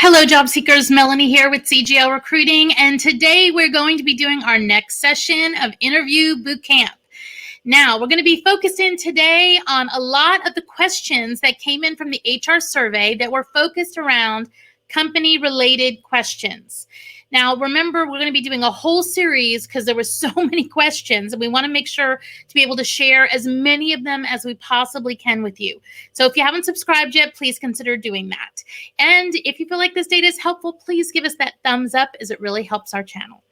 Hello, job seekers. Melanie here with CGL Recruiting, and today we're going to be doing our next session of Interview Bootcamp. Now, we're going to be focusing today on a lot of the questions that came in from the HR survey that were focused around company-related questions. Now, remember, we're going to be doing a whole series because there were so many questions, and we want to make sure to be able to share as many of them as we possibly can with you. So if you haven't subscribed yet, please consider doing that. And if you feel like this data is helpful, please give us that thumbs up as it really helps our channel.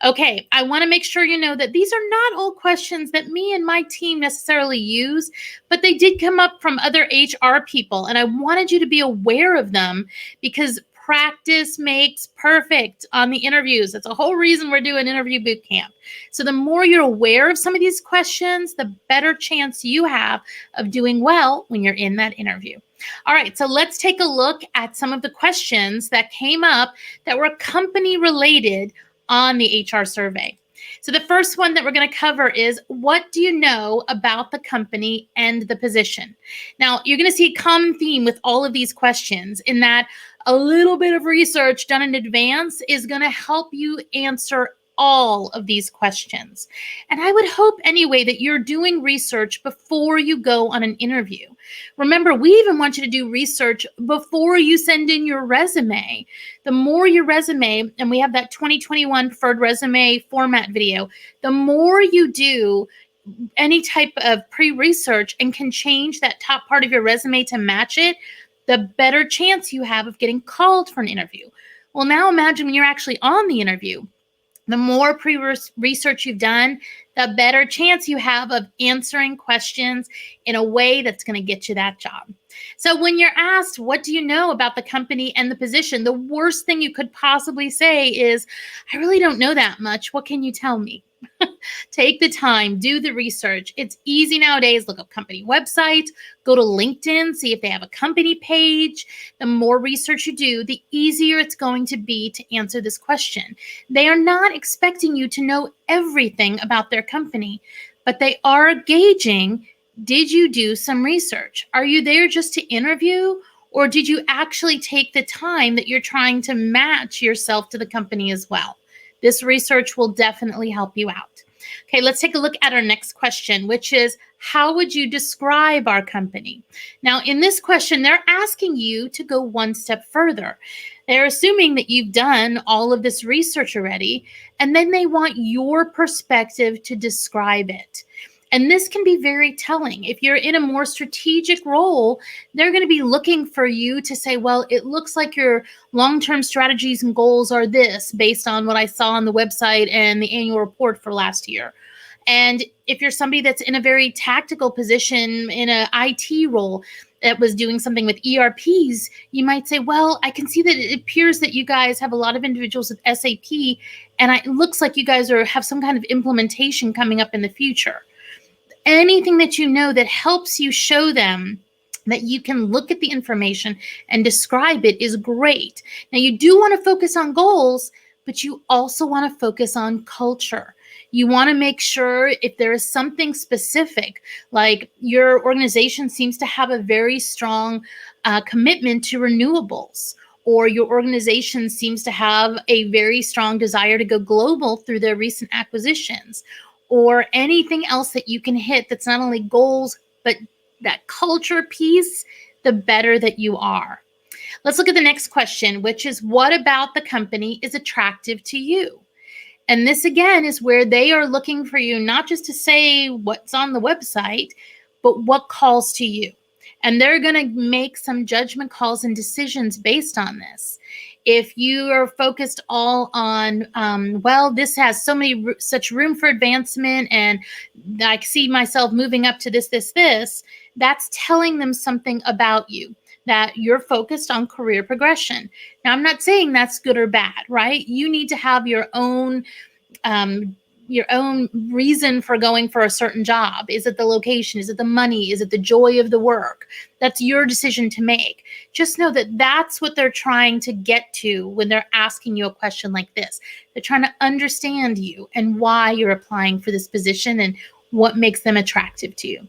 Okay, I want to make sure you know that these are not all questions that me and my team necessarily use, but they did come up from other HR people, and I wanted you to be aware of them because practice makes perfect on the interviews. That's a whole reason we're doing Interview Bootcamp. So the more you're aware of some of these questions, the better chance you have of doing well when you're in that interview. All right, so let's take a look at some of the questions that came up that were company related on the HR survey. So the first one that we're going to cover is, what do you know about the company and the position? Now, you're going to see a common theme with all of these questions in that a little bit of research done in advance is going to help you answer all of these questions. And I would hope anyway that you're doing research before you go on an interview. Remember, we even want you to do research before you send in your resume. The more your resume, and we have that 2021 preferred resume format video, the more you do any type of pre-research and can change that top part of your resume to match it, the better chance you have of getting called for an interview. Well, now imagine when you're actually on the interview. The more pre-research you've done, the better chance you have of answering questions in a way that's going to get you that job. So when you're asked, what do you know about the company and the position? The worst thing you could possibly say is, I really don't know that much. What can you tell me? Take the time, do the research. It's easy nowadays. Look up company websites, go to LinkedIn, see if they have a company page. The more research you do, the easier it's going to be to answer this question. They are not expecting you to know everything about their company, but they are gauging, did you do some research? Are you there just to interview, or did you actually take the time that you're trying to match yourself to the company as well? This research will definitely help you out. Okay, let's take a look at our next question, which is, how would you describe our company? Now, in this question, they're asking you to go one step further. They're assuming that you've done all of this research already, and then they want your perspective to describe it. And this can be very telling. If you're in a more strategic role, they're going to be looking for you to say, well, it looks like your long-term strategies and goals are this based on what I saw on the website and the annual report for last year. And if you're somebody that's in a very tactical position in an IT role that was doing something with ERPs, you might say, well, I can see that it appears that you guys have a lot of individuals with SAP, and it looks like you guys have some kind of implementation coming up in the future. Anything that you know that helps you show them that you can look at the information and describe it is great. Now, you do want to focus on goals, but you also want to focus on culture. You want to make sure if there is something specific, like your organization seems to have a very strong commitment to renewables, or your organization seems to have a very strong desire to go global through their recent acquisitions, or anything else that you can hit that's not only goals, but that culture piece, the better that you are. Let's look at the next question, which is, what about the company is attractive to you? And this, again, is where they are looking for you not just to say what's on the website, but what calls to you. And they're going to make some judgment calls and decisions based on this. If you are focused all on, well, this has such room for advancement, and I see myself moving up to this, that's telling them something about you, that you're focused on career progression. Now, I'm not saying that's good or bad, right? You need to have your own reason for going for a certain job. Is it the location? Is it the money? Is it the joy of the work? That's your decision to make. Just know that that's what they're trying to get to when they're asking you a question like this. They're trying to understand you and why you're applying for this position and what makes them attractive to you.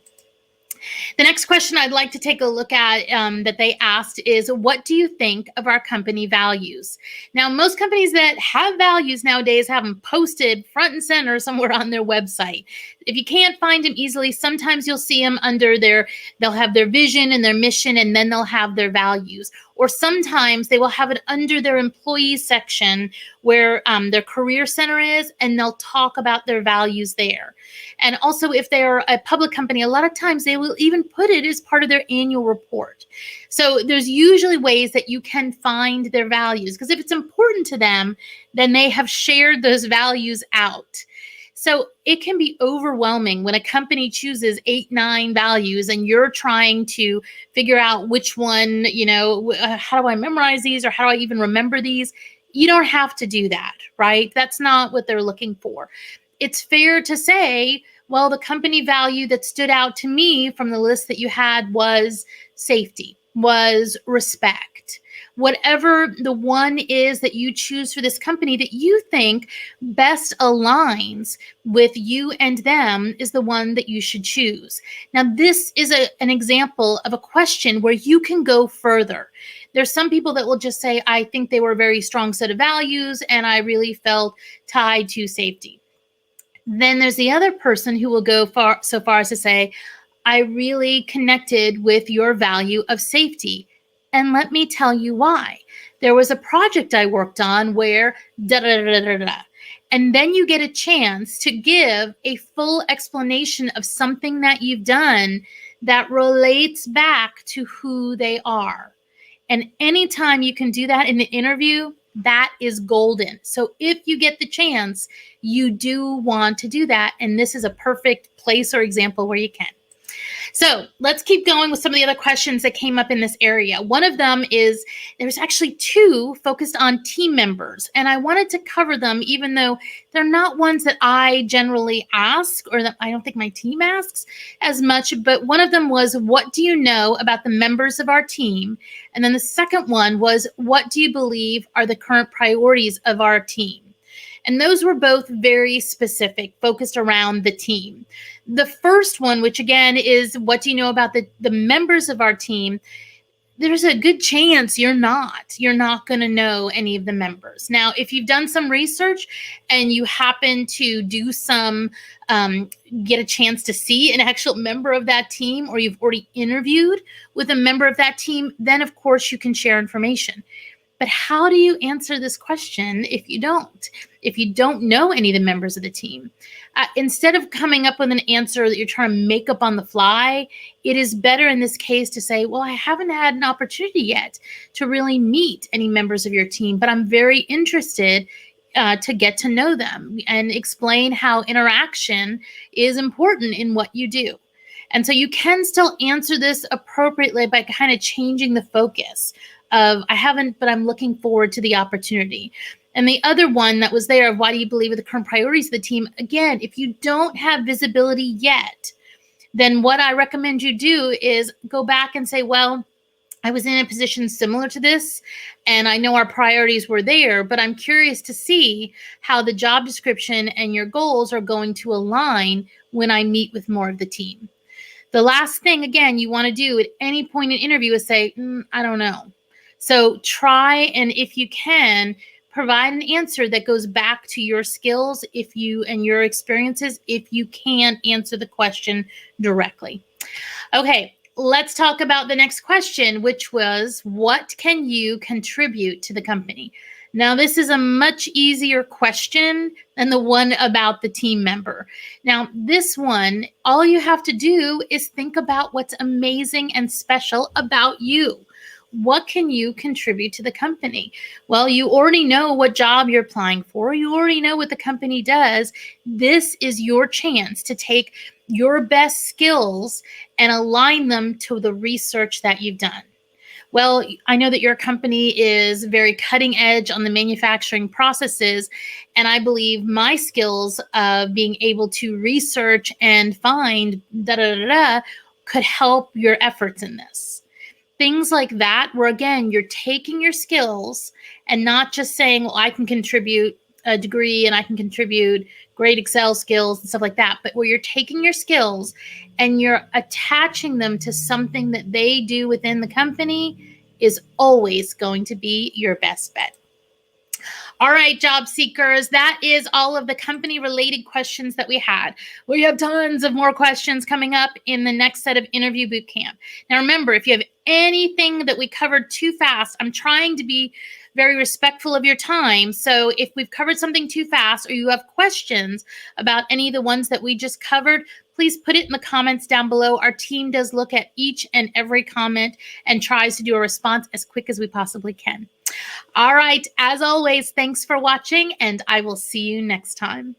The next question I'd like to take a look at that they asked is, what do you think of our company values? Now, most companies that have values nowadays have them posted front and center somewhere on their website. If you can't find them easily, sometimes you'll see them under they'll have their vision and their mission, and then they'll have their values. Or sometimes they will have it under their employee section where their career center is, and they'll talk about their values there. And also, if they're a public company, a lot of times they will even put it as part of their annual report. So there's usually ways that you can find their values, because if it's important to them, then they have shared those values out. So it can be overwhelming when a company chooses 8, 9 values and you're trying to figure out which one, how do I memorize these, or how do I even remember these? You don't have to do that, right? That's not what they're looking for. It's fair to say, well, the company value that stood out to me from the list that you had was safety, was respect. Whatever the one is that you choose for this company that you think best aligns with you and them is the one that you should choose. Now, this is an example of a question where you can go further. There's some people that will just say, I think they were a very strong set of values and I really felt tied to safety. Then there's the other person who will go so far as to say, I really connected with your value of safety. And let me tell you why. There was a project I worked on where da da da da da. And then you get a chance to give a full explanation of something that you've done that relates back to who they are. And anytime you can do that in the interview, that is golden. So if you get the chance, you do want to do that. And this is a perfect place or example where you can. So let's keep going with some of the other questions that came up in this area. One of them is, there's actually 2 focused on team members. And I wanted to cover them, even though they're not ones that I generally ask, or that I don't think my team asks as much. But one of them was, what do you know about the members of our team? And then the second one was, what do you believe are the current priorities of our team? And those were both very specific, focused around the team. The first one, which again is, what do you know about the members of our team? There's a good chance you're not going to know any of the members. Now, if you've done some research and you happen to do some, get a chance to see an actual member of that team, or you've already interviewed with a member of that team, then of course you can share information. But how do you answer this question if you don't? If you don't know any of the members of the team? Instead of coming up with an answer that you're trying to make up on the fly, it is better in this case to say, well, I haven't had an opportunity yet to really meet any members of your team, but I'm very interested to get to know them, and explain how interaction is important in what you do. And so you can still answer this appropriately by kind of changing the focus of, I haven't, but I'm looking forward to the opportunity. And the other one that was there, why do you believe are the current priorities of the team? Again, if you don't have visibility yet, then what I recommend you do is go back and say, well, I was in a position similar to this, and I know our priorities were there, but I'm curious to see how the job description and your goals are going to align when I meet with more of the team. The last thing, again, you want to do at any point in interview is say, I don't know. So try, and if you can, provide an answer that goes back to your skills and your experiences if you can't answer the question directly. Okay, let's talk about the next question, which was, what can you contribute to the company? Now, this is a much easier question than the one about the team member. Now, this one, all you have to do is think about what's amazing and special about you. What can you contribute to the company? Well, you already know what job you're applying for. You already know what the company does. This is your chance to take your best skills and align them to the research that you've done. Well, I know that your company is very cutting edge on the manufacturing processes, and I believe my skills of being able to research and find could help your efforts in this. Things like that, where again, you're taking your skills and not just saying, well, I can contribute a degree and I can contribute great Excel skills and stuff like that. But where you're taking your skills and you're attaching them to something that they do within the company is always going to be your best bet. All right, job seekers, that is all of the company related questions that we had. We have tons of more questions coming up in the next set of interview boot camp. Now, remember, if you have anything that we covered too fast, I'm trying to be very respectful of your time. So if we've covered something too fast or you have questions about any of the ones that we just covered, please put it in the comments down below. Our team does look at each and every comment and tries to do a response as quick as we possibly can. All right, as always, thanks for watching, and I will see you next time.